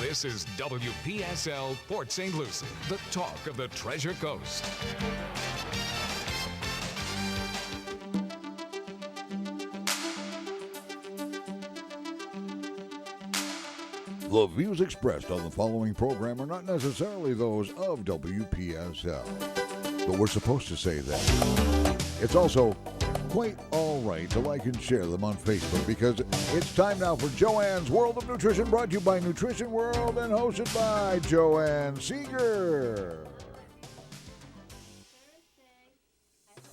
This is WPSL Port St. Lucie, the talk of the Treasure Coast. The views expressed on the following program are not necessarily those of WPSL, but we're supposed to say that. It's also quite all right to like and share them on Facebook because it's time now for Joanne's World of Nutrition, brought to you by Nutrition World and hosted by Joanne Seeger.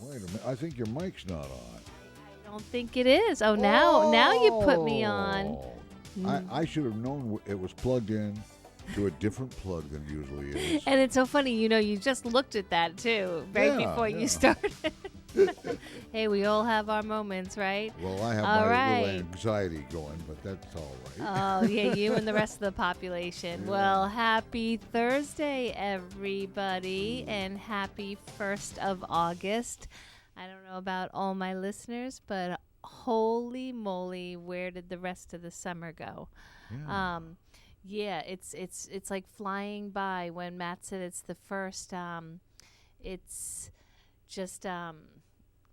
Wait a minute, I think your mic's not on. I don't think it is. Oh, now you put me on. I should have known it was plugged in to a different plug than it usually is. And it's so funny, you just looked at that too, before you started. Hey, we all have our moments, right? Well, I have my little anxiety going, but that's all right. Oh, yeah, you and the rest of the population. Yeah. Well, happy Thursday, everybody, and happy 1st of August. I don't know about all my listeners, but holy moly, where did the rest of the summer go? It's like flying by. When Matt said it's the first, it's just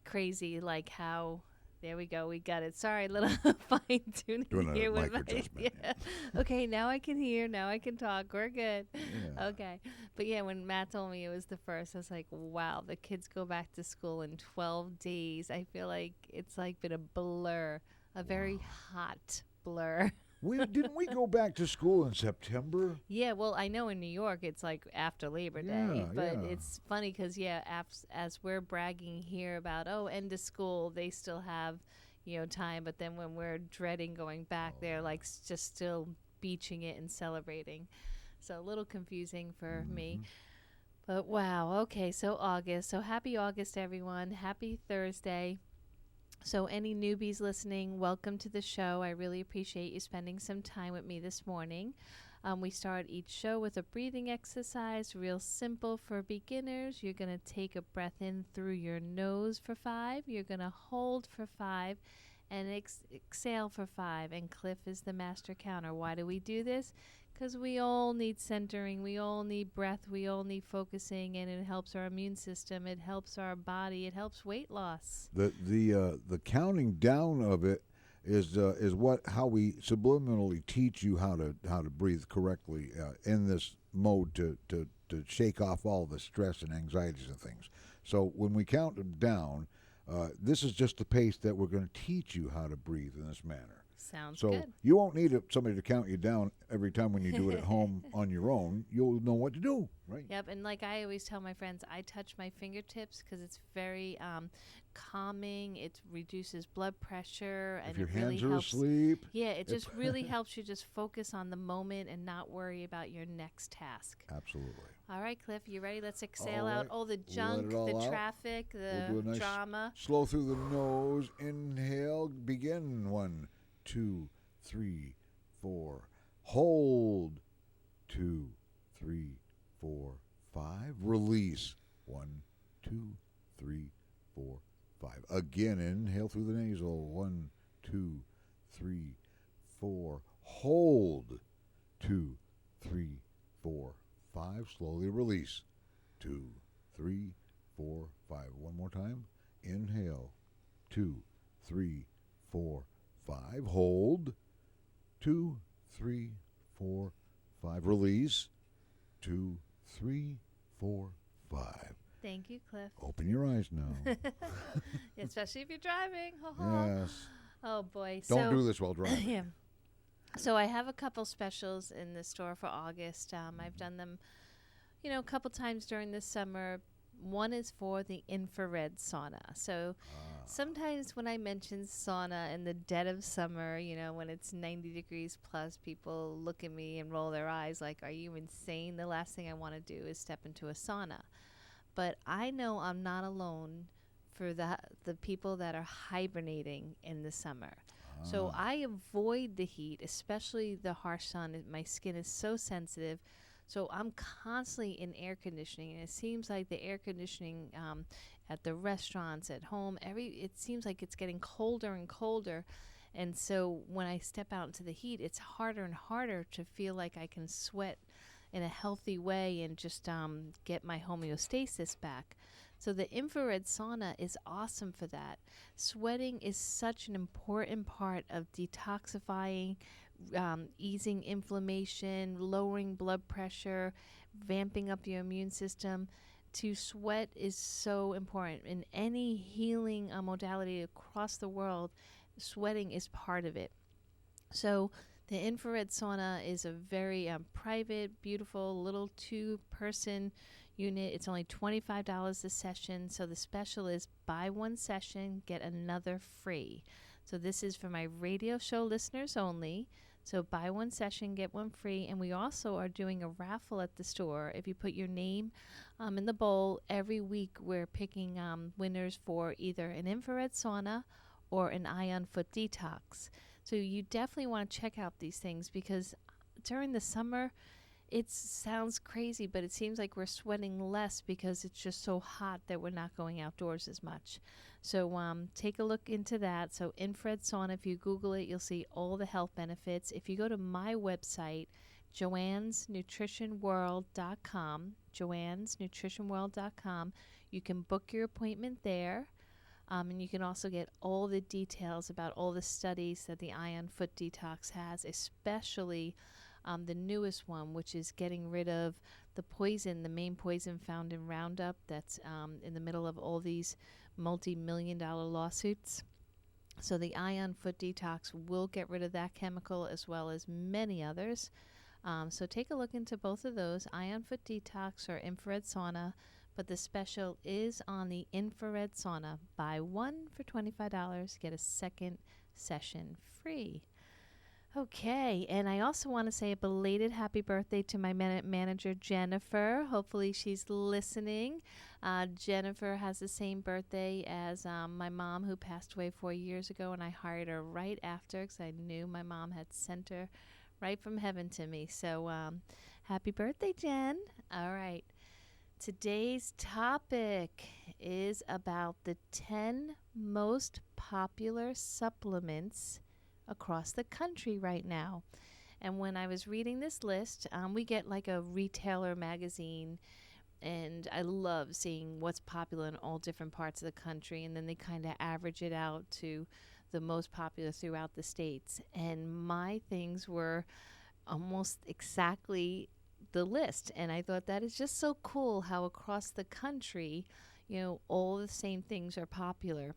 crazy, like how there we go, we got it. Sorry, little fine tuning here with my adjustment. Yeah. Okay, now I can hear, now I can talk, we're good. Yeah. Okay, but yeah, when Matt told me it was the first, I was like, wow, the kids go back to school in 12 days. I feel like it's like been a blur, a very hot blur. Didn't we go back to school in September? Yeah, well, I know in New York it's like after Labor Day, but it's funny because, as we're bragging here about, end of school, they still have, time, but then when we're dreading going back, they're like just still beaching it and celebrating. So a little confusing for me. But wow, okay, so August. So happy August, everyone. Happy Thursday. So any newbies listening, welcome to the show. I really appreciate you spending some time with me this morning. We start each show with a breathing exercise, real simple for beginners. You're going to take a breath in through your nose for 5. You're going to hold for 5 and exhale for 5. And Cliff is the master counter. Why do we do this? Because we all need centering, we all need breath, we all need focusing, and it helps our immune system, it helps our body, it helps weight loss. The counting down of it is how we subliminally teach you how to breathe correctly in this mode to shake off all the stress and anxieties and things. So when we count them down, this is just the pace that we're going to teach you how to breathe in this manner. Sounds good. So you won't need somebody to count you down every time when you do it at home on your own. You'll know what to do, right? Yep, and like I always tell my friends, I touch my fingertips because it's very calming. It reduces blood pressure. And if your it hands really are helps. asleep. Yeah, it just really helps you just focus on the moment and not worry about your next task. Absolutely. All right, Cliff, you ready? Let's exhale out all the junk, the traffic, the nice drama. Slow through the nose. Inhale. Begin. 1, 2, 3, 4. Hold. 2, 3, 4, 5. Release. 1, 2, 3, 4, 5. Again, inhale through the nasal. 1, 2, 3, 4. Hold. 2, 3, 4, 5. Slowly release. 2, 3, 4, 5. One more time. Inhale. 2, 3, 4, 5. Hold. 2, 3, 4, 5. Release. 2, 3, 4, 5. Thank you, Cliff. Open your eyes now. Especially if you're driving. Yes. Oh, boy. Don't do this while driving. Yeah. So I have a couple specials in the store for August. I've done them, a couple times during the summer. One is for the infrared sauna. So sometimes when I mention sauna in the dead of summer, when it's 90 degrees plus, people look at me and roll their eyes like, are you insane? The last thing I want to do is step into a sauna. But I know I'm not alone for the people that are hibernating in the summer. So I avoid the heat, especially the harsh sun. My skin is so sensitive. So I'm constantly in air conditioning, and it seems like the air conditioning at the restaurants, at home, it seems like it's getting colder and colder. And so when I step out into the heat, it's harder and harder to feel like I can sweat in a healthy way and just get my homeostasis back. So the infrared sauna is awesome for that. Sweating is such an important part of detoxifying, easing inflammation, lowering blood pressure, vamping up your immune system. To sweat is so important. In any healing modality across the world, sweating is part of it. So the infrared sauna is a very private, beautiful, little two-person unit. It's only $25 a session. So the special is buy one session, get another free. So this is for my radio show listeners only. So buy one session, get one free. And we also are doing a raffle at the store. If you put your name in the bowl, every week we're picking winners for either an infrared sauna or an ion foot detox. So you definitely want to check out these things, because during the summer, it sounds crazy, but it seems like we're sweating less because it's just so hot that we're not going outdoors as much. So take a look into that. So infrared sauna, if you Google it, you'll see all the health benefits. If you go to my website, joannesnutritionworld.com, joannesnutritionworld.com, you can book your appointment there. And you can also get all the details about all the studies that the Ion Foot Detox has, especially the newest one, which is getting rid of the poison, the main poison found in Roundup that's in the middle of all these multi-million-dollar lawsuits. So the Ion Foot Detox will get rid of that chemical as well as many others. So take a look into both of those, Ion Foot Detox or infrared sauna. But the special is on the infrared sauna. Buy one for $25, get a second session free. Okay, and I also want to say a belated happy birthday to my manager, Jennifer. Hopefully she's listening. Jennifer has the same birthday as my mom, who passed away 4 years ago, and I hired her right after because I knew my mom had sent her right from heaven to me. So happy birthday, Jen. All right. Today's topic is about the 10 most popular supplements across the country right now. And when I was reading this list, we get like a retailer magazine, and I love seeing what's popular in all different parts of the country, and then they kind of average it out to the most popular throughout the states. And my things were almost exactly the list, and I thought that is just so cool how across the country, all the same things are popular.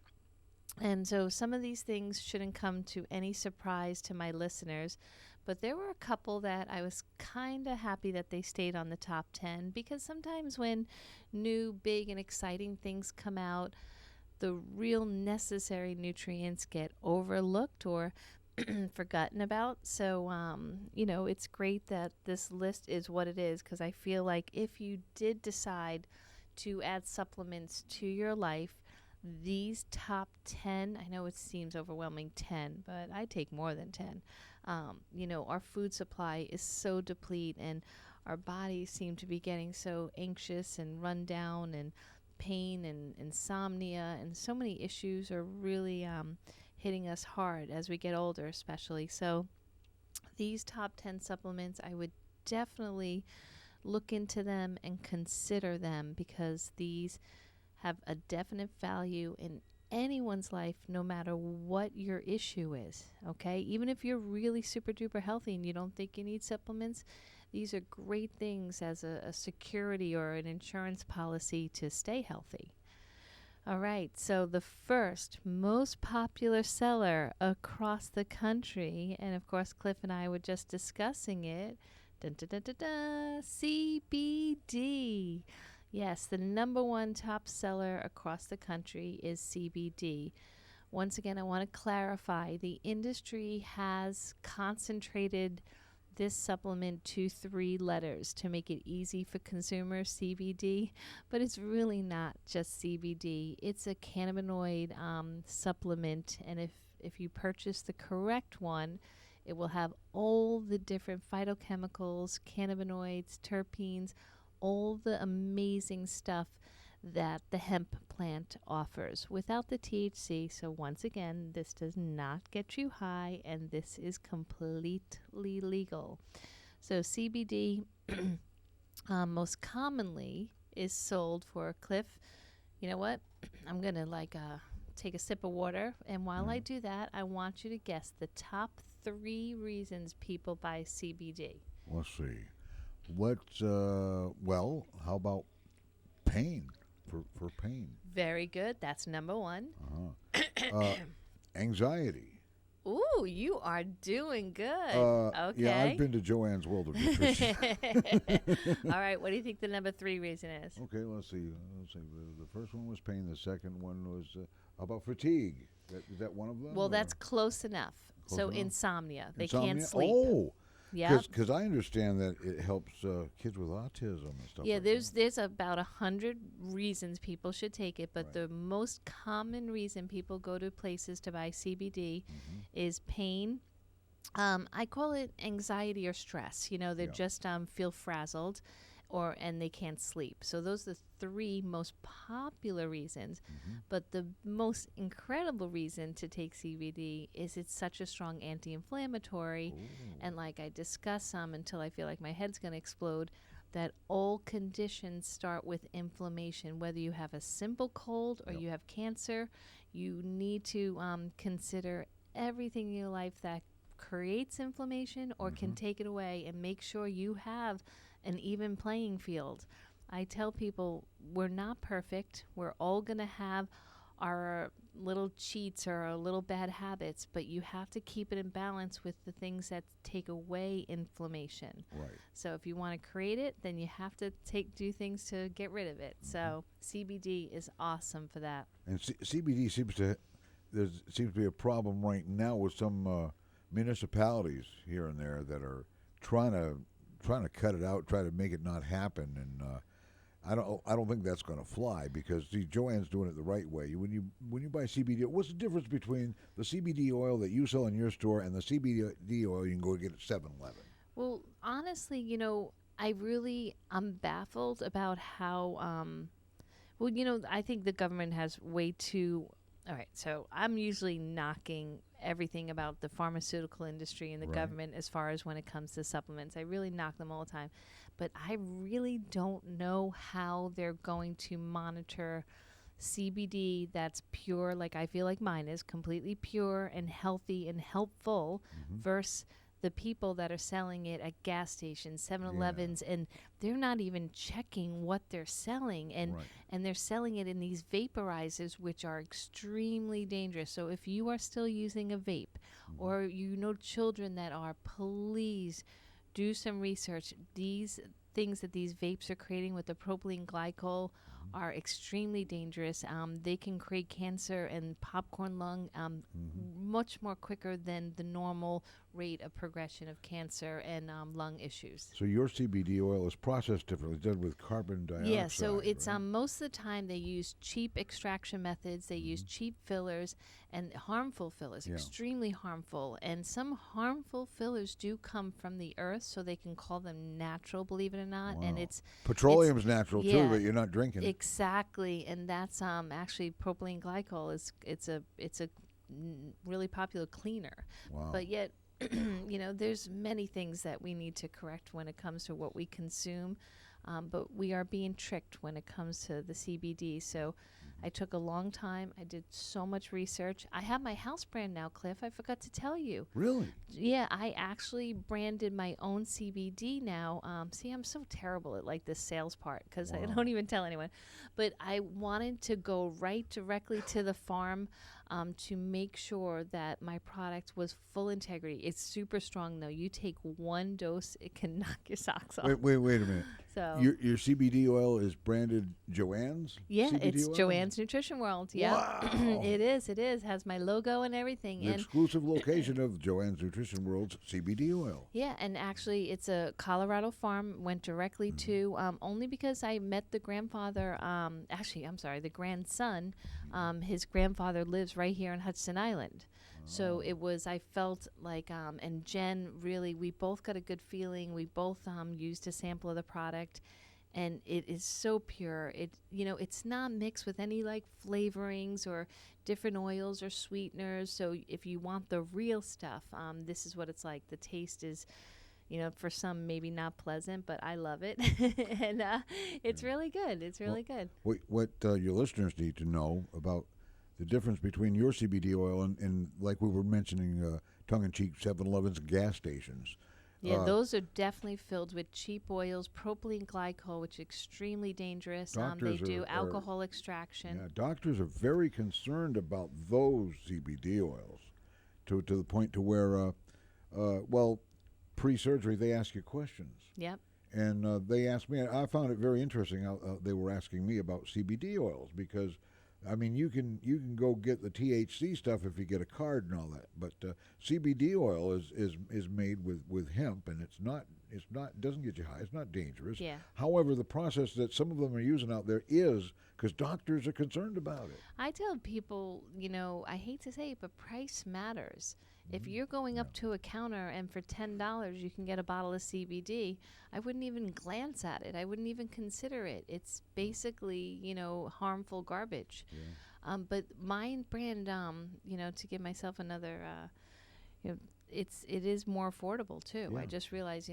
And so some of these things shouldn't come to any surprise to my listeners, but there were a couple that I was kind of happy that they stayed on the top 10, because sometimes when new, big, and exciting things come out, the real necessary nutrients get overlooked or forgotten about. So, it's great that this list is what it is, because I feel like if you did decide to add supplements to your life, these top 10, I know it seems overwhelming, 10, but I take more than 10. Our food supply is so depleted, and our bodies seem to be getting so anxious and run down, and pain and insomnia, and so many issues are really hitting us hard as we get older, especially. So these top 10 supplements, I would definitely look into them and consider them, because these have a definite value in anyone's life, no matter what your issue is. Okay, even if you're really super duper healthy and you don't think you need supplements, these are great things as a security or an insurance policy to stay healthy. All right, so the first most popular seller across the country, and of course Cliff and I were just discussing it, CBD. Yes, the number one top seller across the country is CBD. Once again, I want to clarify, the industry has concentrated this supplement to 3 letters to make it easy for consumers, CBD, but it's really not just CBD. It's a cannabinoid supplement, and if you purchase the correct one, it will have all the different phytochemicals, cannabinoids, terpenes, all the amazing stuff that the hemp plant offers without the THC. So once again, this does not get you high, and this is completely legal. So CBD most commonly is sold for Cliff. You know what? I'm going to take a sip of water. And while I do that, I want you to guess the top 3 reasons people buy CBD. Let's see. Well, how about pain? For pain. Very good. That's number 1. Anxiety. Ooh, you are doing good. Okay. Yeah, I've been to Joanne's World of Nutrition. All right. What do you think the number 3 reason is? Okay, let's see. The first one was pain. The second one was about fatigue. Is that one of them? Well, that's close enough. Enough? Insomnia. They can't sleep. Oh, yeah. Because I understand that it helps kids with autism and stuff. Yeah, like there's about 100 reasons people should take it, but the most common reason people go to places to buy CBD is pain. I call it anxiety or stress. They just feel frazzled, and they can't sleep. So those are the 3 most popular reasons. But the most incredible reason to take CBD is it's such a strong anti-inflammatory. And like I discuss until I feel like my head's going to explode, that all conditions start with inflammation. Whether you have a simple cold or you have cancer, you need to consider everything in your life that creates inflammation or can take it away, and make sure you have an even playing field. I tell people we're not perfect. We're all going to have our little cheats or our little bad habits, but you have to keep it in balance with the things that take away inflammation. Right. So if you want to create it, then you have to do things to get rid of it. So CBD is awesome for that. And CBD seems to be a problem right now with some municipalities here and there that are trying to cut it out, try to make it not happen, and I don't think that's going to fly, because Joanne's doing it the right way. When you buy CBD, what's the difference between the CBD oil that you sell in your store and the CBD oil you can go get at 7-Eleven? Well, honestly, I'm baffled about how. I think the government has way too. All right, so I'm usually knocking everything about the pharmaceutical industry and the government as far as when it comes to supplements. I really knock them all the time. But I really don't know how they're going to monitor CBD that's pure, like I feel like mine is, completely pure and healthy and helpful, versus the people that are selling it at gas stations, 7-Elevens, and they're not even checking what they're selling. And they're selling it in these vaporizers, which are extremely dangerous. So if you are still using a vape, or children that are, please do some research. These things that these vapes are creating with the propylene glycol are extremely dangerous. They can create cancer and popcorn lung much more quicker than the normal rate of progression of cancer and lung issues. So your CBD oil is processed differently. It's done with carbon dioxide. Yeah, so it's most of the time they use cheap extraction methods. They use cheap fillers and harmful fillers, extremely harmful. And some harmful fillers do come from the earth, so they can call them natural, believe it or not. Wow. And it's petroleum's natural too, but you're not drinking it. Exactly, and that's actually propylene glycol it's a really popular cleaner. Wow. But yet, there's many things that we need to correct when it comes to what we consume, but we are being tricked when it comes to the CBD. So I took a long time. I did so much research. I have my house brand now, Cliff. I forgot to tell you. Really? Yeah, I actually branded my own CBD now. See, I'm so terrible at this sales part because I don't even tell anyone. But I wanted to go right directly to the farm to make sure that my product was full integrity. It's super strong, though. You take one dose, it can knock your socks off. Wait a minute. So your CBD oil is branded Joanne's? Yeah, CBD it's oil? Joanne's Nutrition World. Yeah, Wow. It is. Has my logo and everything. The exclusive location of Joanne's Nutrition World's CBD oil. Yeah, and actually, it's a Colorado farm. Went directly to only because I met the grandfather. The grandson. His grandfather lives right here in Hudson Island. So I felt like, and Jen, really, we both got a good feeling. We both used a sample of the product. and it is so pure. It's not mixed with any like flavorings or different oils or sweeteners. So if you want the real stuff, this is what it's like. The taste is, for some maybe not pleasant, but I love it. And it's really good. It's really good. What your listeners need to know about the difference between your CBD oil and like we were mentioning, tongue-in-cheek 7-Elevens and gas stations. Yeah, those are definitely filled with cheap oils, propylene glycol, which is extremely dangerous. They do alcohol extraction. Yeah, doctors are very concerned about those CBD oils to the point to where, pre-surgery they ask you questions. Yep. And they asked me, I found it very interesting how they were asking me about CBD oils because, I mean, you can go get the THC stuff if you get a card and all that, but CBD oil is made with hemp, and it's not doesn't get you high. It's not dangerous. Yeah. However, the process that some of them are using out there is because doctors are concerned about it. I tell people, I hate to say it, but price matters. If you're going up to a counter and for $10 you can get a bottle of CBD, I wouldn't even glance at it. I wouldn't even consider it. It's basically, harmful garbage. Yeah. But my brand, to give myself another, it is more affordable too. Yeah. I just realized,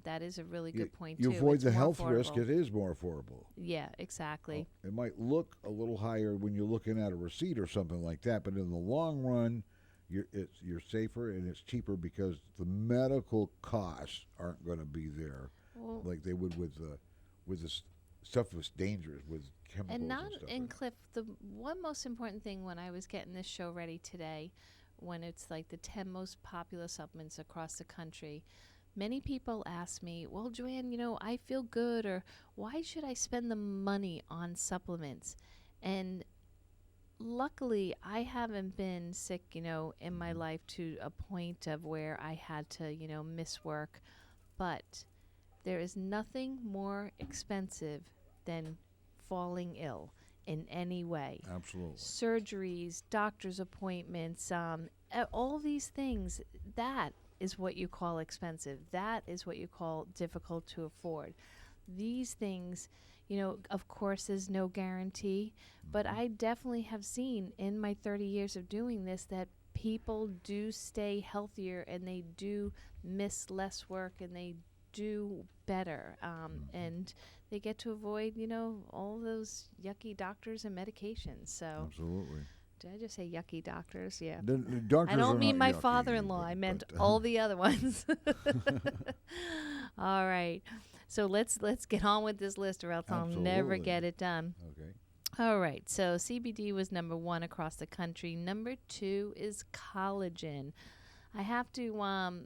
that is a really good point too. You avoid it's the health affordable. risk. It is more affordable. Yeah, exactly. It might look a little higher when you're looking at a receipt or something like that, but in the long run, you're safer and it's cheaper because the medical costs aren't going to be there like they would with the stuff that's dangerous with chemicals and stuff. And Cliff, the one most important thing when I was getting this show ready today, when it's like the 10 most popular supplements across the country, many people ask me, well, Joanne, I feel good, or why should I spend the money on supplements? And luckily, I haven't been sick, in my life to a point of where I had to, miss work. But there is nothing more expensive than falling ill in any way. Absolutely. Surgeries, doctor's appointments, all these things, that is what you call expensive. That is what you call difficult to afford. These things, of course, there's no guarantee, but I definitely have seen in my 30 years of doing this that people do stay healthier and they do miss less work and they do better. And they get to avoid, all those yucky doctors and medications. So absolutely. Did I just say yucky doctors? Yeah. The doctors I don't mean my yucky, father-in-law. I meant all the other ones. All right. So let's get on with this list, or else I'll never get it done. Okay. All right. So CBD was number 1 across the country. Number 2 is collagen. I have to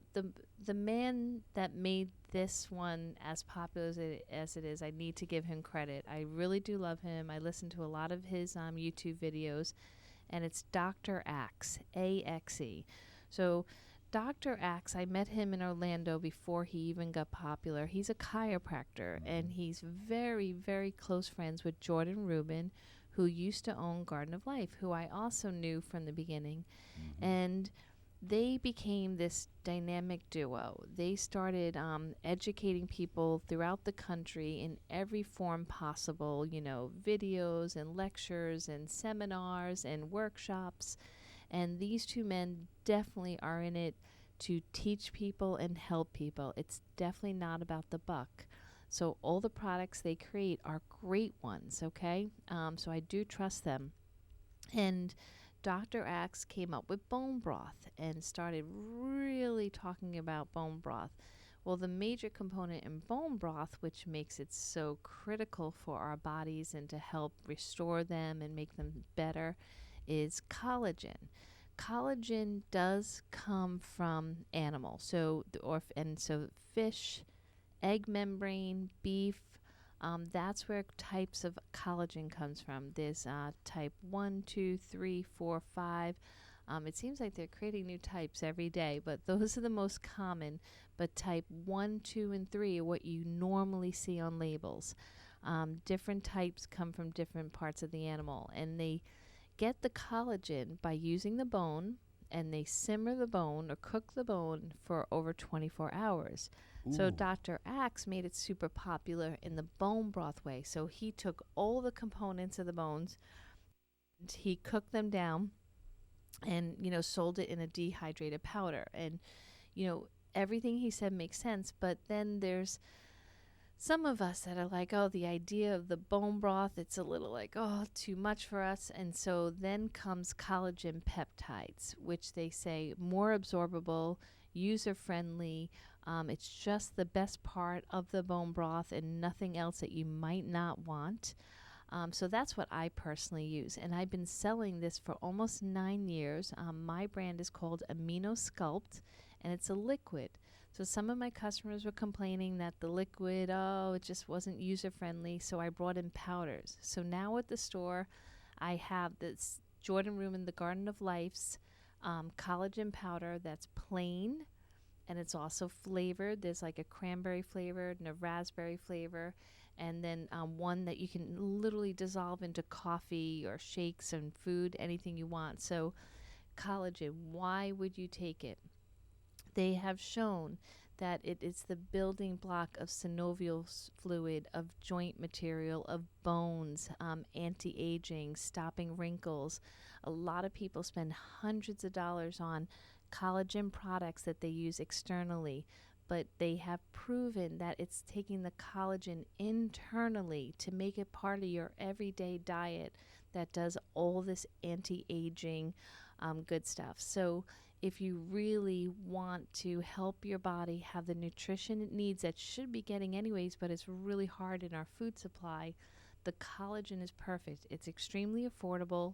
the man that made this one as popular as it is, I need to give him credit. I really do love him. I listen to a lot of his YouTube videos, and it's Dr. Axe, A-X-E. So Dr. Axe, I met him in Orlando before he even got popular. He's a chiropractor, and he's very, very close friends with Jordan Rubin, who used to own Garden of Life, who I also knew from the beginning. And they became this dynamic duo. They started educating people throughout the country in every form possible, videos and lectures and seminars and workshops. And these two men definitely are in it to teach people and help people. It's definitely not about the buck. So all the products they create are great ones, okay? So I do trust them. And Dr. Axe came up with bone broth and started really talking about bone broth. Well, the major component in bone broth, which makes it so critical for our bodies and to help restore them and make them better, is collagen. Collagen does come from animals, so fish, egg membrane, beef. That's where types of collagen comes from. There's type 1, 2, 3, 4, 5. It seems like they're creating new types every day, but those are the most common. But type 1, 2, and 3 are what you normally see on labels. Different types come from different parts of the animal, and they get the collagen by using the bone and they simmer the bone or cook the bone for over 24 hours. So Dr. Axe made it super popular in the bone broth way. So he took all the components of the bones, and he cooked them down and, sold it in a dehydrated powder. And, everything he said makes sense. But then there's some of us that are like, oh, the idea of the bone broth, it's a little like, oh, too much for us. And so then comes collagen peptides, which they say more absorbable, user-friendly. It's just the best part of the bone broth and nothing else that you might not want. So that's what I personally use. And I've been selling this for almost 9 years. My brand is called Amino Sculpt, and it's a liquid. So some of my customers were complaining that the liquid, it just wasn't user-friendly. So I brought in powders. So now at the store, I have this Jordan Room in the Garden of Life's collagen powder that's plain, and it's also flavored. There's like a cranberry flavored and a raspberry flavor, and then one that you can literally dissolve into coffee or shakes and food, anything you want. So collagen, why would you take it? They have shown that it is the building block of synovial fluid, of joint material, of bones, anti-aging, stopping wrinkles. A lot of people spend hundreds of dollars on collagen products that they use externally, but they have proven that it's taking the collagen internally to make it part of your everyday diet that does all this anti-aging good stuff. So if you really want to help your body have the nutrition it needs, that should be getting anyways, but it's really hard in our food supply, the collagen is perfect. It's extremely affordable.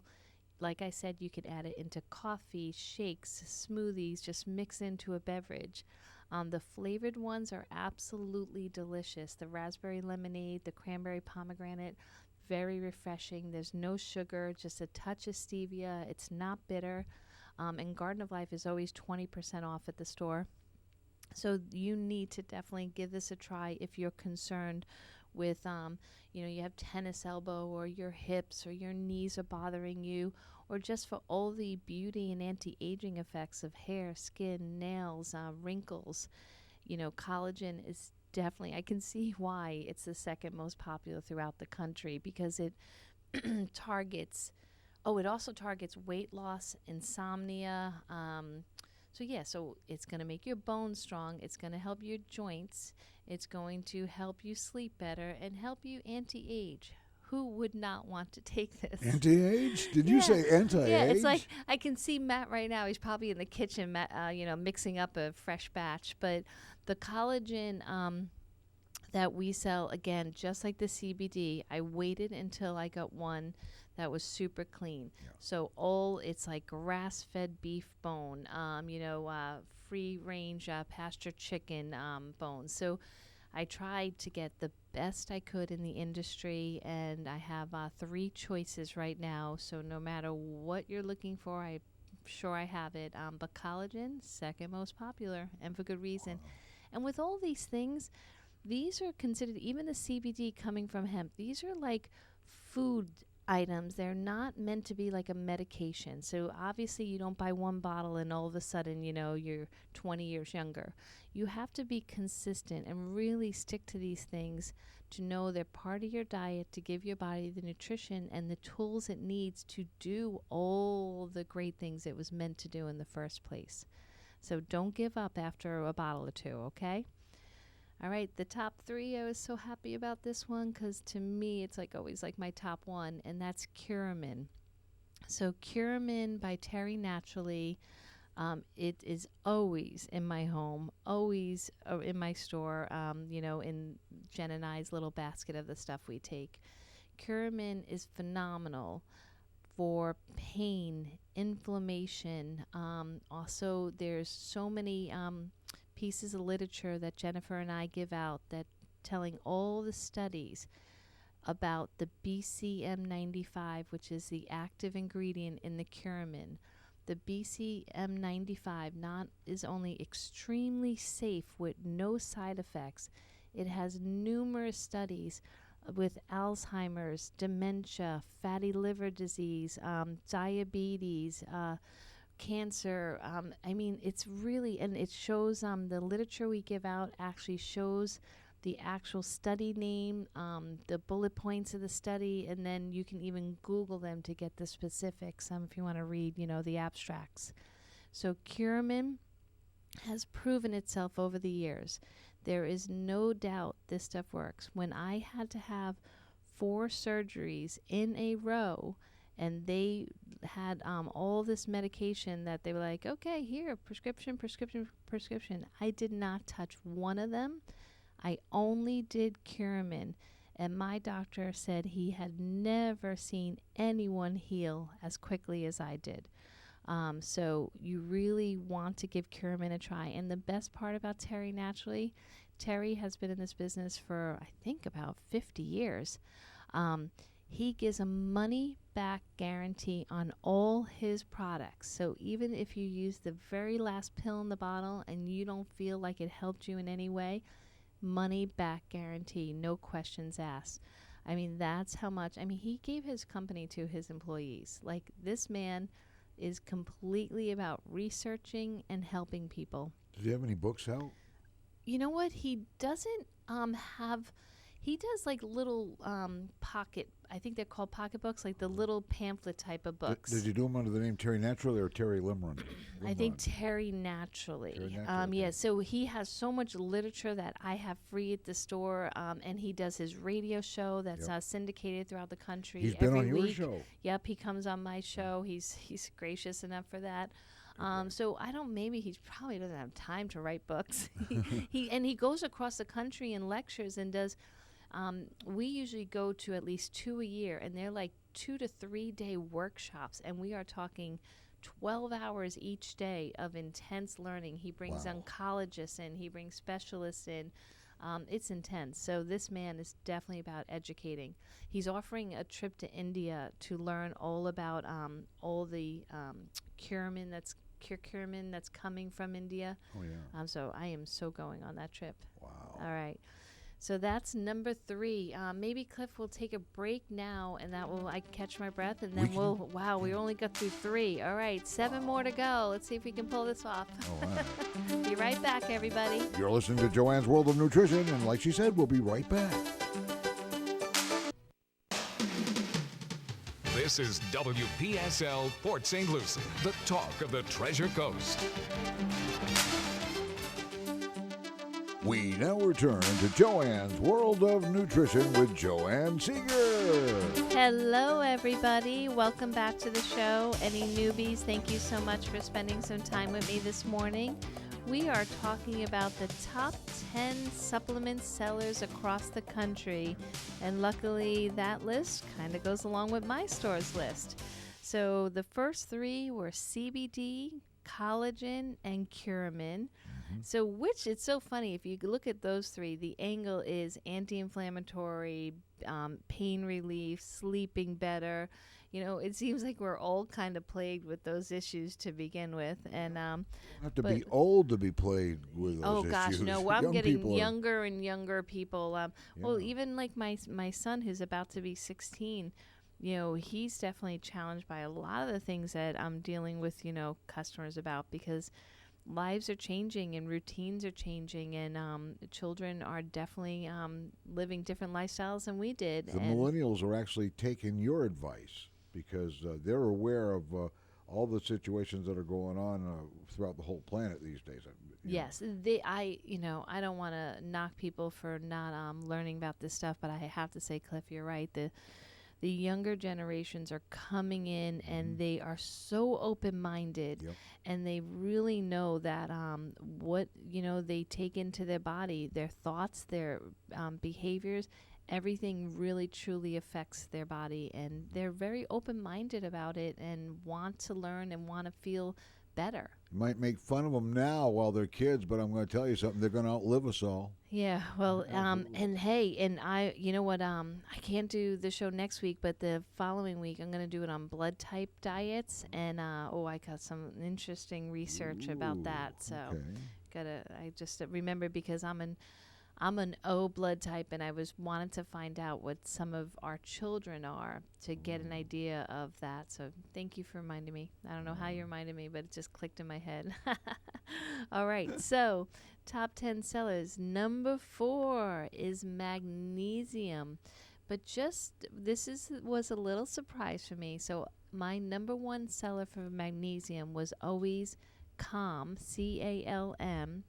Like I said, you could add it into coffee, shakes, smoothies, just mix into a beverage. The flavored ones are absolutely delicious. The raspberry lemonade, the cranberry pomegranate, very refreshing. There's no sugar, just a touch of stevia. It's not bitter. And Garden of Life is always 20% off at the store. So you need to definitely give this a try if you're concerned with, you have tennis elbow, or your hips or your knees are bothering you, or just for all the beauty and anti-aging effects of hair, skin, nails, wrinkles. Collagen is definitely, I can see why it's the second most popular throughout the country, because it targets, it also targets weight loss, insomnia. So it's going to make your bones strong. It's going to help your joints. It's going to help you sleep better and help you anti-age. Who would not want to take this? Anti-age? Did you say anti-age? Yeah, it's like I can see Matt right now. He's probably in the kitchen, mixing up a fresh batch. But the collagen that we sell, again, just like the CBD, I waited until I got one that was super clean. Yeah. So it's like grass-fed beef bone, free-range pasture chicken bones. So I tried to get the best I could in the industry, and I have 3 choices right now. So no matter what you're looking for, I'm sure I have it. But collagen, second most popular, and for good reason. Wow. And with all these things, these are considered, even the CBD coming from hemp, these are like food items. They're not meant to be like a medication. So obviously you don't buy one bottle and all of a sudden, you're 20 years younger. You have to be consistent and really stick to these things to know they're part of your diet, to give your body the nutrition and the tools it needs to do all the great things it was meant to do in the first place. So don't give up after a bottle or two, okay? All right, the top 3, I was so happy about this one because to me it's like always like my top one, and that's Curamin. So Curamin by Terry Naturally, it is always in my home, always in my store, in Jen and I's little basket of the stuff we take. Curamin is phenomenal for pain, inflammation. Also, there's so many pieces of literature that Jennifer and I give out that telling all the studies about the BCM95, which is the active ingredient in the Curamin. The BCM95 is only extremely safe with no side effects. It has numerous studies with Alzheimer's, dementia, fatty liver disease, diabetes, cancer. I mean, it's really, and it shows the literature we give out actually shows the actual study name, the bullet points of the study, and then you can even Google them to get the specifics if you want to read, the abstracts. So Curamin has proven itself over the years. There is no doubt this stuff works. When I had to have 4 surgeries in a row, and they had all this medication that they were like, okay, here, prescription. I did not touch one of them. I only did Curamin. And my doctor said he had never seen anyone heal as quickly as I did. So you really want to give Curamin a try. And the best part about Terry Naturally, Terry has been in this business for, I think, about 50 years. He gives a money-back guarantee on all his products. So even if you use the very last pill in the bottle and you don't feel like it helped you in any way, money-back guarantee, no questions asked. I mean, that's how much. I mean, he gave his company to his employees. Like, this man is completely about researching and helping people. Does he have any books out? You know what? He doesn't have. He does like little pocket. I think they're called pocketbooks, like the little pamphlet type of books. Did you do them under the name Terry Naturally or Terry Limron? I think Terry Naturally. Yeah, so he has so much literature that I have free at the store, and he does his radio show that's syndicated throughout the country. He's been on your week. show. Yep, he comes on my show. He's gracious enough for that. So I don't. Maybe he probably doesn't have time to write books. He goes across the country and lectures and does. We usually go to at least 2 a year, and they're like 2 to 3 day workshops, and we are talking 12 hours each day of intense learning. He brings oncologists in, he brings specialists in. It's intense. So this man is definitely about educating. He's offering a trip to India to learn all about all the Curamin that's coming from India. Oh, yeah. So I am so going on that trip. Wow. All right. So that's number 3. Maybe Cliff will take a break now, and that will I can catch my breath, and then we only got through 3. All right, 7 more to go. Let's see if we can pull this off. All right. Be right back, everybody. You're listening to Joanne's World of Nutrition, and like she said, we'll be right back. This is WPSL Port St. Lucie, the talk of the Treasure Coast. We now return to Joanne's World of Nutrition with Joanne Seeger. Hello, everybody. Welcome back to the show. Any newbies, thank you so much for spending some time with me this morning. We are talking about the top 10 supplement sellers across the country. And luckily, that list kind of goes along with my store's list. So the first 3 were CBD, collagen, and Curamin. So it's so funny, if you look at those 3, the angle is anti-inflammatory, pain relief, sleeping better. It seems like we're all kind of plagued with those issues to begin with. And have to be old to be plagued with those issues. Oh gosh, no! Well, I'm getting younger and younger people. Well, even like my son, who's about to be 16. He's definitely challenged by a lot of the things that I'm dealing with, customers about, because lives are changing and routines are changing, and children are definitely living different lifestyles than we did. The millennials are actually taking your advice because they're aware of all the situations that are going on throughout the whole planet these days. Yes, I don't want to knock people for not learning about this stuff, but I have to say, Cliff, you're right. The younger generations are coming in, and they are so open-minded, and they really know that what they take into their body, their thoughts, their behaviors, everything really truly affects their body, and they're very open-minded about it and want to learn and want to feel better. You might make fun of them now while they're kids, but I'm going to tell you something, they're going to outlive us all. Yeah, well, and hey, and I, you know what, I can't do the show next week, but the following week I'm going to do it on blood type diets, and I got some interesting research about that, so I just remember, because I'm I'm an O blood type, and I was wanted to find out what some of our children are to get an idea of that. So thank you for reminding me. I don't know how you reminded me, but it just clicked in my head. All right, so top 10 sellers. Number 4 is magnesium. But was a little surprise for me. So my number 1 seller for magnesium was always Calm, CALM.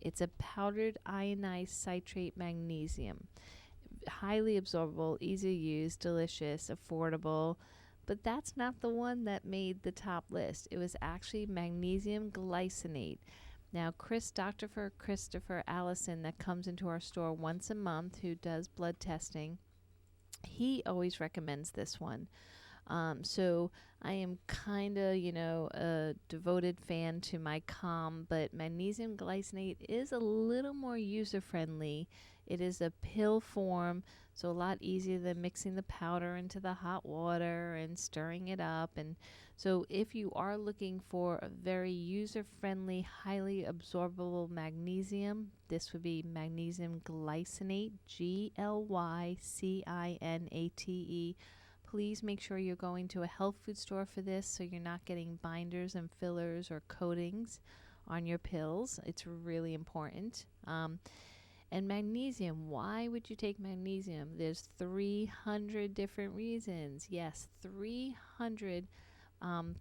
It's a powdered ionized citrate magnesium. Highly absorbable, easy to use, delicious, affordable. But that's not the one that made the top list. It was actually magnesium glycinate. Now, Dr. Christopher Allison, that comes into our store once a month, who does blood testing, he always recommends this one. So I am kind of, a devoted fan to my Calm, but magnesium glycinate is a little more user friendly. It is a pill form, so a lot easier than mixing the powder into the hot water and stirring it up. And so if you are looking for a very user friendly, highly absorbable magnesium, this would be magnesium glycinate, GLYCINATE. Please make sure you're going to a health food store for this, so you're not getting binders and fillers or coatings on your pills. It's really important. And magnesium, why would you take magnesium? There's 300 different reasons. Yes, 300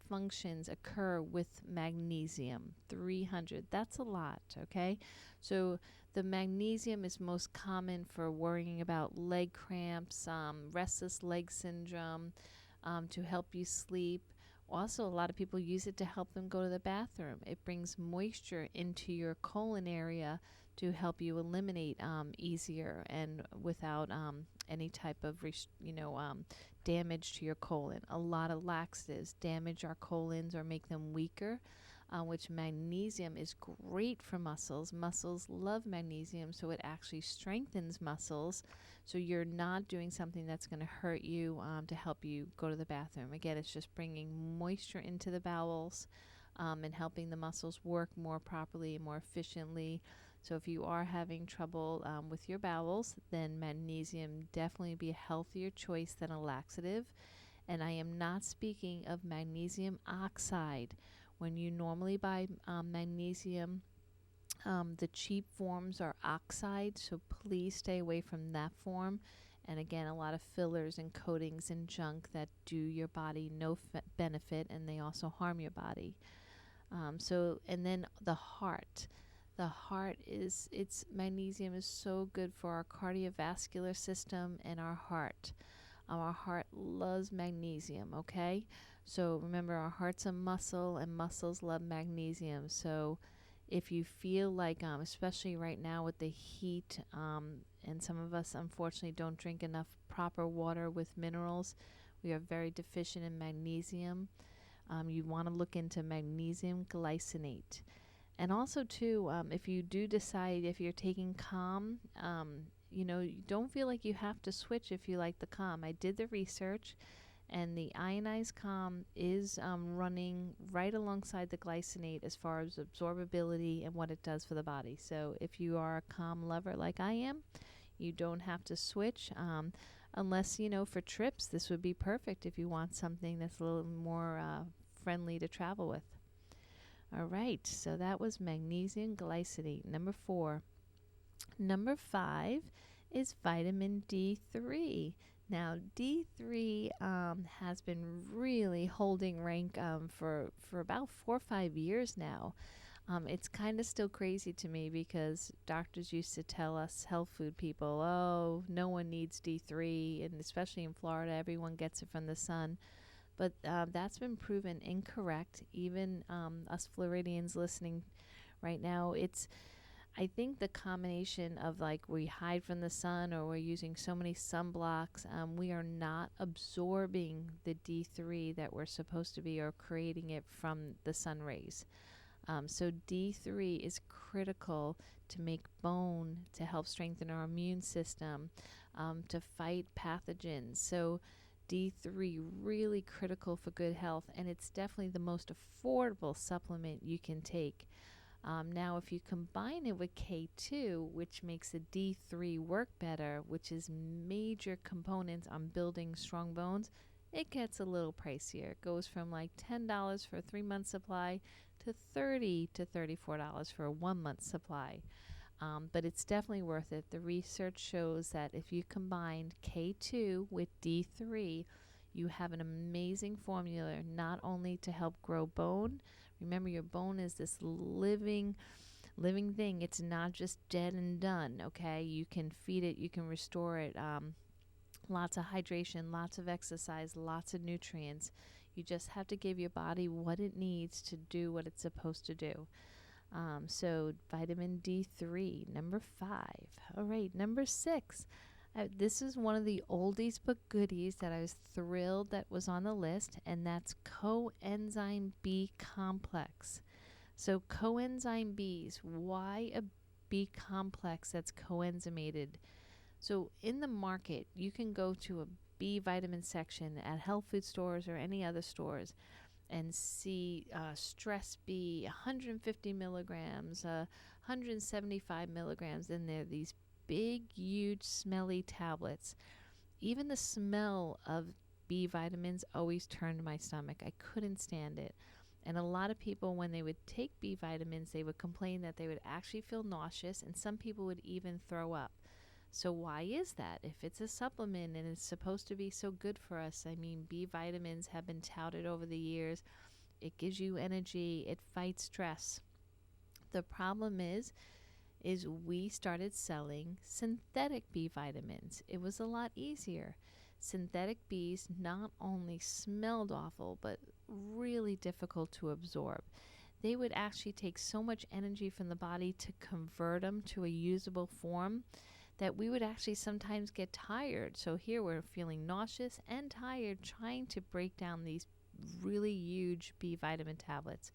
functions occur with magnesium. 300. That's a lot, okay? So the magnesium is most common for worrying about leg cramps, restless leg syndrome, to help you sleep. Also, a lot of people use it to help them go to the bathroom. It brings moisture into your colon area to help you eliminate easier and without any type of damage to your colon. A lot of laxatives damage our colons or make them weaker, which magnesium is great for muscles. Muscles love magnesium, so it actually strengthens muscles. So you're not doing something that's going to hurt you to help you go to the bathroom. Again, it's just bringing moisture into the bowels and helping the muscles work more properly and more efficiently. So if you are having trouble with your bowels, then magnesium definitely be a healthier choice than a laxative. And I am not speaking of magnesium oxide. When you normally buy magnesium, the cheap forms are oxide, so please stay away from that form. And again, a lot of fillers and coatings and junk that do your body no benefit, and they also harm your body. And then the heart. The heart its magnesium is so good for our cardiovascular system and our heart. Our heart loves magnesium, okay? So remember, our heart's a muscle, and muscles love magnesium. So if you feel like, especially right now with the heat, and some of us unfortunately don't drink enough proper water with minerals, we are very deficient in magnesium. You want to look into magnesium glycinate. And also, too, if you do decide, if you're taking Calm, you don't feel like you have to switch if you like the Calm. I did the research, and the ionized Calm is running right alongside the glycinate as far as absorbability and what it does for the body. So if you are a Calm lover like I am, you don't have to switch. Unless, for trips, this would be perfect if you want something that's a little more friendly to travel with. All right, so that was magnesium glycinate, number 4. Number 5 is vitamin D3. Now, D3 has been really holding rank for about 4 or 5 years now. It's kind of still crazy to me because doctors used to tell us health food people, oh, no one needs D3, and especially in Florida, everyone gets it from the sun. But that's been proven incorrect. Even us Floridians listening right now, I think the combination of we hide from the sun, or we're using so many sunblocks, we are not absorbing the D3 that we're supposed to be, or creating it from the sun rays. So D3 is critical to make bone, to help strengthen our immune system, to fight pathogens. So D3 really critical for good health, and it's definitely the most affordable supplement you can take. Now, if you combine it with K2, which makes the D3 work better, which is major components on building strong bones, it gets a little pricier. It goes from like $10 for a 3-month supply to $30 to $34 for a 1-month supply. But it's definitely worth it. The research shows that if you combine K2 with D3, you have an amazing formula, not only to help grow bone. Remember, your bone is this living thing. It's not just dead and done, okay? You can feed it, you can restore it. Lots of hydration, lots of exercise, lots of nutrients. You just have to give your body what it needs to do what it's supposed to do. So vitamin D3, number 5. All right, number 6. This is one of the oldies but goodies that I was thrilled that was on the list, and that's coenzyme B complex. So coenzyme Bs, why a B complex that's coenzymated? So in the market, you can go to a B vitamin section at health food stores or any other stores and see stress B, 150 milligrams, 175 milligrams in there, these big, huge, smelly tablets. Even the smell of B vitamins always turned my stomach. I couldn't stand it. And a lot of people, when they would take B vitamins, they would complain that they would actually feel nauseous, and some people would even throw up. So why is that? If it's a supplement and it's supposed to be so good for us, I mean, B vitamins have been touted over the years. It gives you energy. It fights stress. The problem is we started selling synthetic B vitamins. It was a lot easier. Synthetic Bs not only smelled awful, but really difficult to absorb. They would actually take so much energy from the body to convert them to a usable form that we would actually sometimes get tired. So here we're feeling nauseous and tired trying to break down these really huge B vitamin tablets.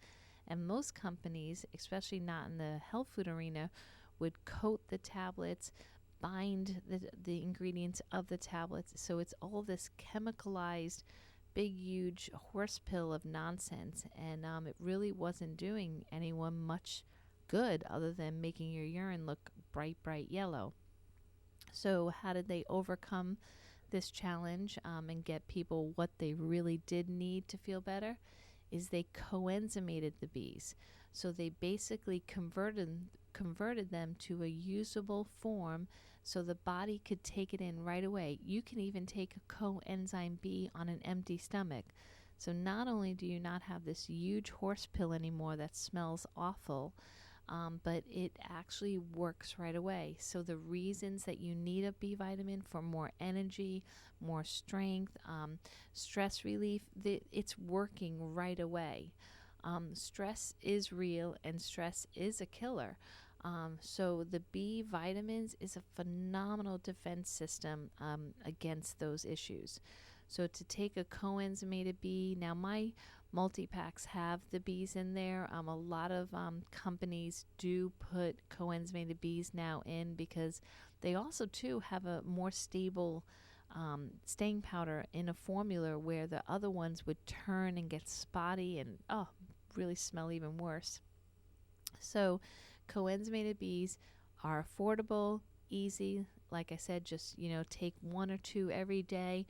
And most companies, especially not in the health food arena, would coat the tablets, bind the ingredients of the tablets. So it's all this chemicalized, big, huge horse pill of nonsense. And it really wasn't doing anyone much good other than making your urine look bright, bright yellow. So how did they overcome this challenge and get people what they really did need to feel better? Is they coenzymated the Bs. So they basically converted them to a usable form so the body could take it in right away. You can even take a coenzyme B on an empty stomach. So not only do you not have this huge horse pill anymore that smells awful, but it actually works right away. So the reasons that you need a B vitamin for more energy, more strength, stress relief, it's working right away. Stress is real and stress is a killer. So the B vitamins is a phenomenal defense system against those issues. So to take a coenzymated B, now my multi-packs have the Bs in there. A lot of companies do put coenzymated Bs now in because they also too have a more stable staying powder in a formula where the other ones would turn and get spotty and really smell even worse. So coenzymated Bs are affordable, easy. Like I said, just take 1 or 2 every day.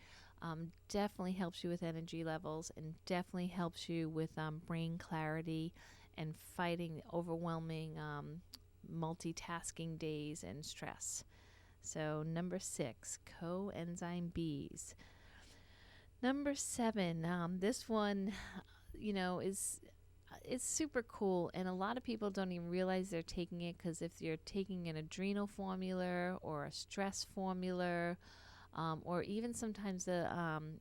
Definitely helps you with energy levels and definitely helps you with brain clarity and fighting overwhelming multitasking days and stress. So number 6, coenzyme Bs. Number 7, this one, it's super cool, and a lot of people don't even realize they're taking it, because if you're taking an adrenal formula or a stress formula, or even sometimes the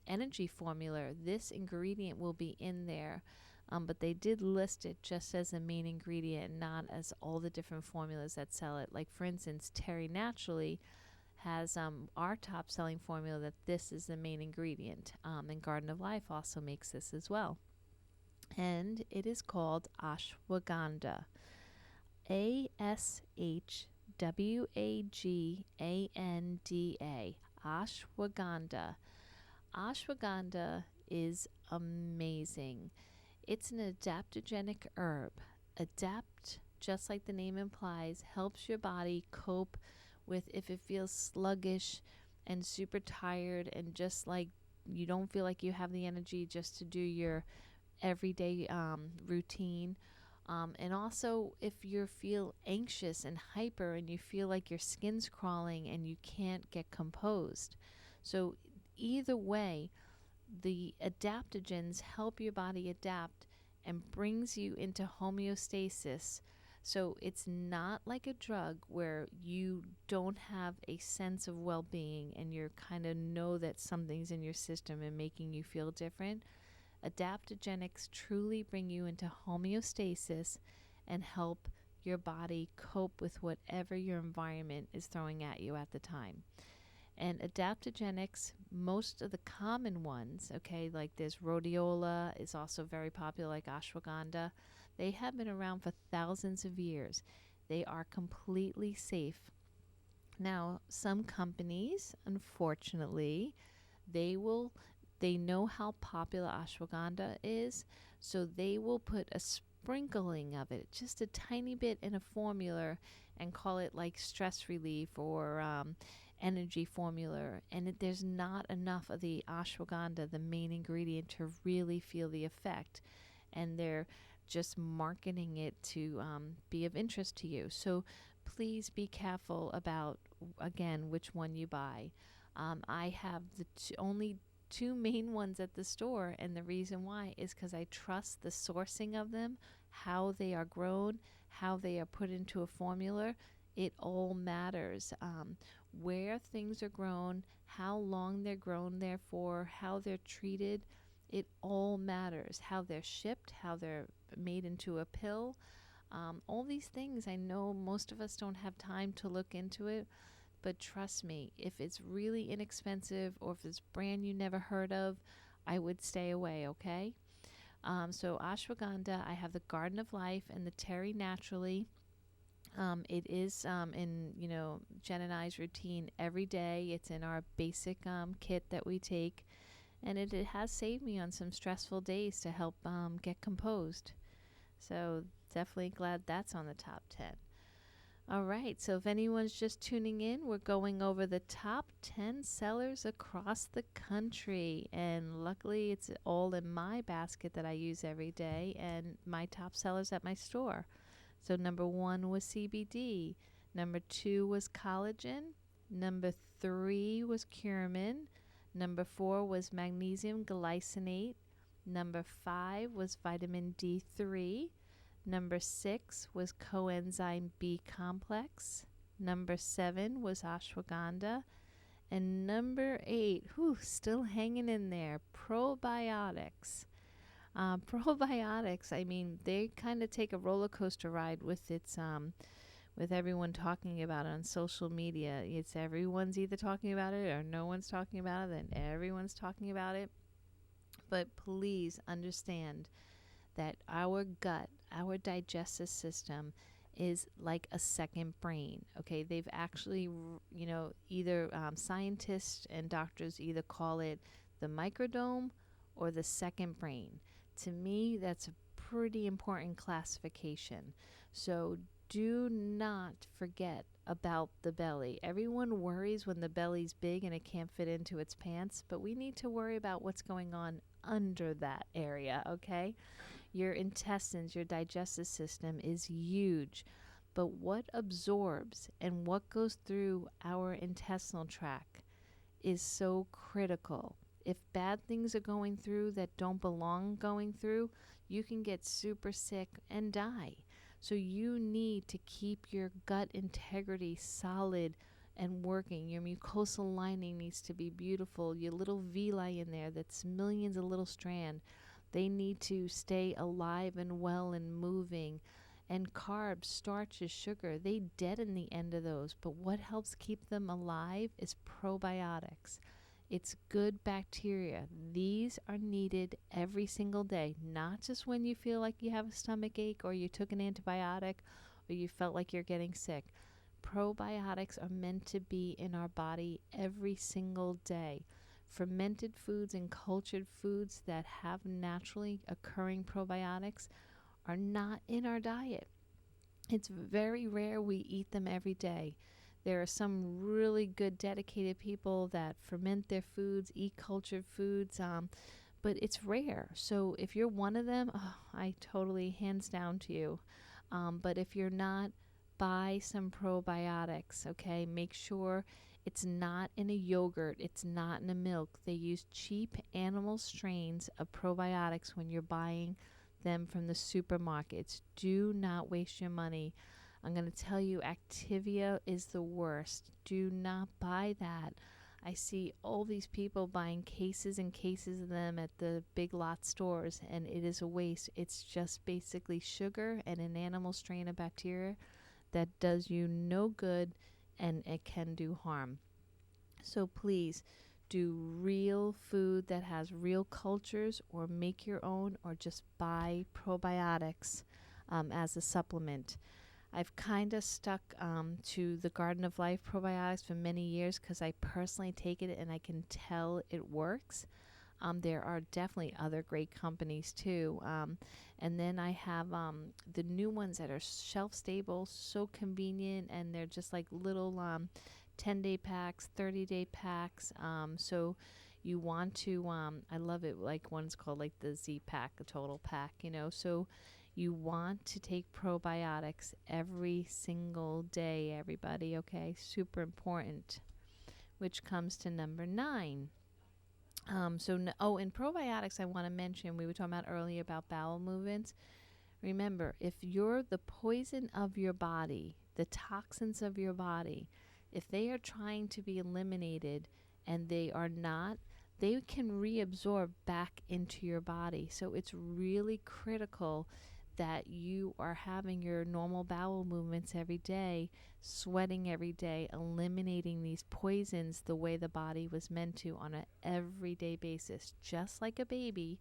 energy formula, this ingredient will be in there. But they did list it just as a main ingredient, not as all the different formulas that sell it. Like, for instance, Terry Naturally has our top selling formula that this is the main ingredient. And Garden of Life also makes this as well. And it is called ashwagandha. ashwagandha. Ashwagandha. Ashwagandha is amazing. It's an adaptogenic herb. just like the name implies, helps your body cope with if it feels sluggish and super tired and just like you don't feel like you have the energy just to do your everyday routine. And also, if you feel anxious and hyper and you feel like your skin's crawling and you can't get composed. So, either way, the adaptogens help your body adapt and brings you into homeostasis. So it's not like a drug where you don't have a sense of well-being and you kind of know that something's in your system and making you feel different. Adaptogenics truly bring you into homeostasis and help your body cope with whatever your environment is throwing at you at the time. And adaptogenics, most of the common ones, okay, like there's rhodiola, is also very popular, like ashwagandha. They have been around for thousands of years. They are completely safe. Now, some companies, unfortunately, they know how popular ashwagandha is, so they will put a sprinkling of it, just a tiny bit in a formula, and call it like stress relief or energy formula. And there's not enough of the ashwagandha, the main ingredient, to really feel the effect. And they're just marketing it to be of interest to you. So please be careful about, again, which one you buy. I have the only two main ones at the store, and the reason why is because I trust the sourcing of them, how they are grown, how they are put into a formula. It all matters. Where things are grown, how long they're grown there for, how they're treated, it all matters. How they're shipped, how they're made into a pill. All these things, I know most of us don't have time to look into it, but trust me, if it's really inexpensive or if it's brand you never heard of, I would stay away, okay? So ashwagandha, I have the Garden of Life and the Terry Naturally. It is in, Jen and I's routine every day. It's in our basic kit that we take. And it has saved me on some stressful days to help get composed. So definitely glad that's on the top 10. All right, so if anyone's just tuning in, we're going over the top 10 sellers across the country. And luckily, it's all in my basket that I use every day and my top sellers at my store. So number 1 was CBD. Number 2 was collagen. Number 3 was curcumin. Number 4 was magnesium glycinate. Number 5 was vitamin D3. Number 6 was coenzyme B complex. Number 7 was ashwagandha. And number 8, still hanging in there, probiotics. Probiotics, I mean, they kind of take a roller coaster ride with with everyone talking about it on social media. It's everyone's either talking about it or no one's talking about it, and everyone's talking about it. But please understand that our gut, our digestive system is like a second brain. Okay, they've actually, either scientists and doctors either call it the microdome or the second brain. To me, that's a pretty important classification. So do not forget about the belly. Everyone worries when the belly's big and it can't fit into its pants, but we need to worry about what's going on under that area, okay? Your intestines, your digestive system is huge, but what absorbs and what goes through our intestinal tract is so critical. If bad things are going through that don't belong going through, you can get super sick and die. So you need to keep your gut integrity solid and working. Your mucosal lining needs to be beautiful. Your little villi in there, that's millions of little strands, they need to stay alive and well and moving. And carbs, starches, sugar, they deaden the end of those. But what helps keep them alive is probiotics. It's good bacteria. These are needed every single day, not just when you feel like you have a stomach ache or you took an antibiotic or you felt like you're getting sick. Probiotics are meant to be in our body every single day. Fermented foods and cultured foods that have naturally occurring probiotics are not in our diet. It's very rare we eat them every day. There are some really good dedicated people that ferment their foods, eat cultured foods, but it's rare. So if you're one of them, oh, I totally hands down to you. But if you're not, buy some probiotics, okay? Make sure it's not in a yogurt, it's not in a milk. They use cheap animal strains of probiotics when you're buying them from the supermarkets. Do not waste your money. I'm going to tell you, Activia is the worst. Do not buy that. I see all these people buying cases and cases of them at the big lot stores, and it is a waste. It's just basically sugar and an animal strain of bacteria that does you no good, and it can do harm. So please do real food that has real cultures, or make your own, or just buy probiotics as a supplement. I've kind of stuck to the Garden of Life probiotics for many years because I personally take it and I can tell it works. There are definitely other great companies too. And then I have the new ones that are shelf stable, so convenient, and they're just like little 10-day packs, 30-day packs. So you want to, I love it, like one's called like the Z pack, the total pack, So you want to take probiotics every single day, everybody, okay? Super important, which comes to number 9. In probiotics, I want to mention, we were talking about earlier about bowel movements. Remember, if you're the poison of your body, the toxins of your body, if they are trying to be eliminated and they are not, they can reabsorb back into your body. So it's really critical that you are having your normal bowel movements every day, sweating every day, eliminating these poisons the way the body was meant to on an everyday basis. Just like a baby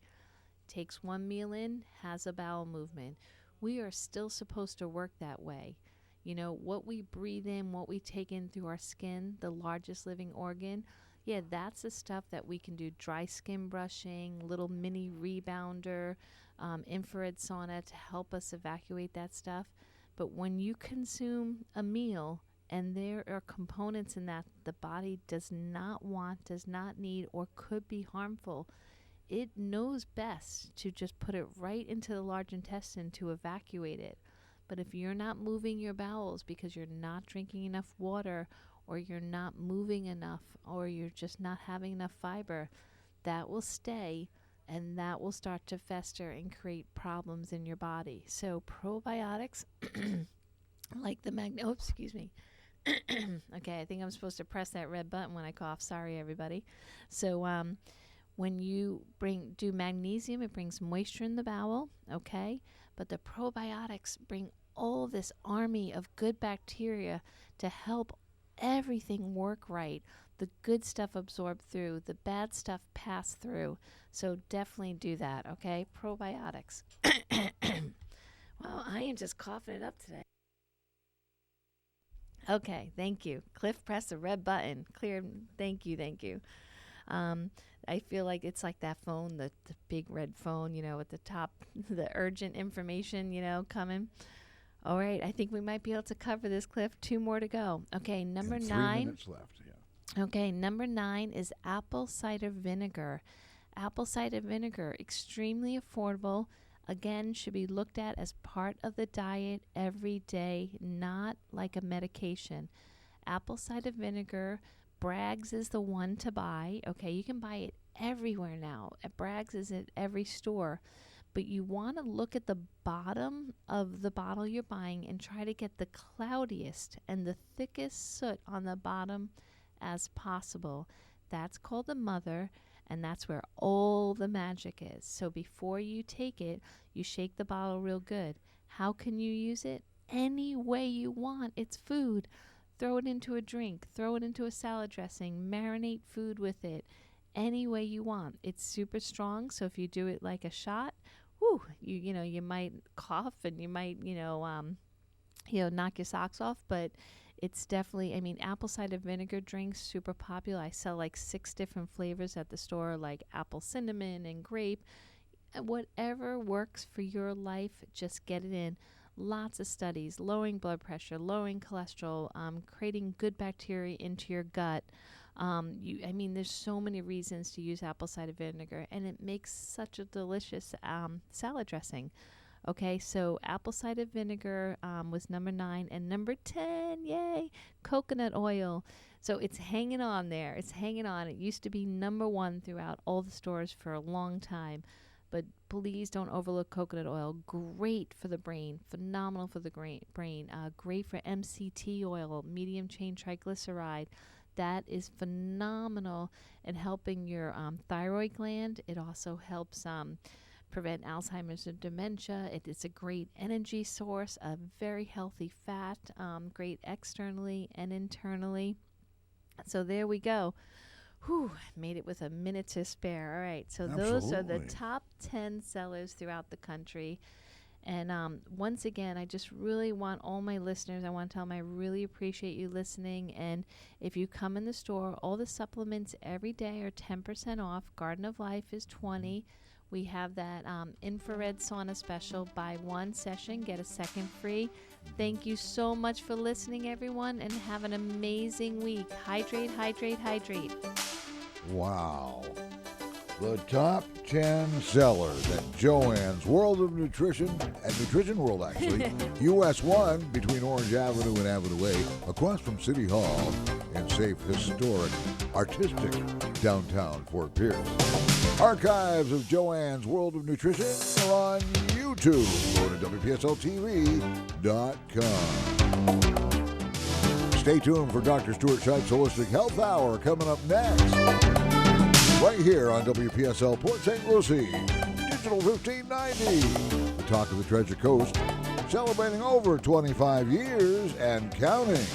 takes one meal in, has a bowel movement. We are still supposed to work that way. What we breathe in, what we take in through our skin, the largest living organ, that's the stuff that we can do. Dry skin brushing, little mini rebounder, infrared sauna to help us evacuate that stuff. But when you consume a meal and there are components in that the body does not want, does not need, or could be harmful, it knows best to just put it right into the large intestine to evacuate it. But if you're not moving your bowels because you're not drinking enough water, or you're not moving enough, or you're just not having enough fiber, that will stay, and that will start to fester and create problems in your body. So probiotics, like the excuse me. Okay, I think I'm supposed to press that red button when I cough. Sorry, everybody. So when you do magnesium, it brings moisture in the bowel, okay? But the probiotics bring all this army of good bacteria to help everything work right. The good stuff absorb through, the bad stuff pass through. So definitely do that, okay? Probiotics. Wow, I am just coughing it up today. Okay, thank you. Cliff pressed the red button. Clear. Thank you. I feel like it's like that phone, the big red phone, at the top, the urgent information, coming. All right, I think we might be able to cover this, Cliff. 2 more to go. Okay, number 9. 3 minutes left, yeah. Okay, number 9 is apple cider vinegar. Apple cider vinegar, extremely affordable. Again, should be looked at as part of the diet every day, not like a medication. Apple cider vinegar, Bragg's is the one to buy. Okay, you can buy it everywhere now. Bragg's is at every store. But you want to look at the bottom of the bottle you're buying and try to get the cloudiest and the thickest soot on the bottom as possible. That's called the mother, and that's where all the magic is. So before you take it, you shake the bottle real good. How can you use it? Any way you want. It's food. Throw it into a drink. Throw it into a salad dressing. Marinate food with it. Any way you want. It's super strong, so if you do it like a shot, you might cough and you might, knock your socks off, but it's definitely, apple cider vinegar drinks, super popular. I sell like 6 different flavors at the store, like apple cinnamon and grape. Whatever works for your life, just get it in. Lots of studies, lowering blood pressure, lowering cholesterol, creating good bacteria into your gut. There's so many reasons to use apple cider vinegar, and it makes such a delicious salad dressing. Okay, so apple cider vinegar was number 9, and number 10, yay, coconut oil. So it's hanging on there. It's hanging on. It used to be number 1 throughout all the stores for a long time. But please don't overlook coconut oil. Great for the brain. Phenomenal for the brain. Great for MCT oil, medium chain triglyceride. That is phenomenal in helping your thyroid gland. It also helps prevent Alzheimer's and dementia. It's a great energy source, a very healthy fat, great externally and internally. So there we go. Whew, made it with a minute to spare. All right, so those are the top 10 sellers throughout the country. And once again, I just really want all my listeners, I want to tell them I really appreciate you listening. And if you come in the store, all the supplements every day are 10% off. Garden of Life is 20%. We have that infrared sauna special. Buy one session, get a second free. Thank you so much for listening, everyone, and have an amazing week. Hydrate, hydrate, hydrate. Wow. The top 10 sellers at Joanne's World of Nutrition, and Nutrition World, actually, US 1 between Orange Avenue and Avenue A, across from City Hall in safe, historic, artistic downtown Fort Pierce. Archives of Joanne's World of Nutrition are on YouTube. Go to WPSLTV.com. Stay tuned for Dr. Stuart Shipe's Holistic Health Hour coming up next. Right here on WPSL Port St. Lucie, Digital 1590, the talk of the Treasure Coast, celebrating over 25 years and counting.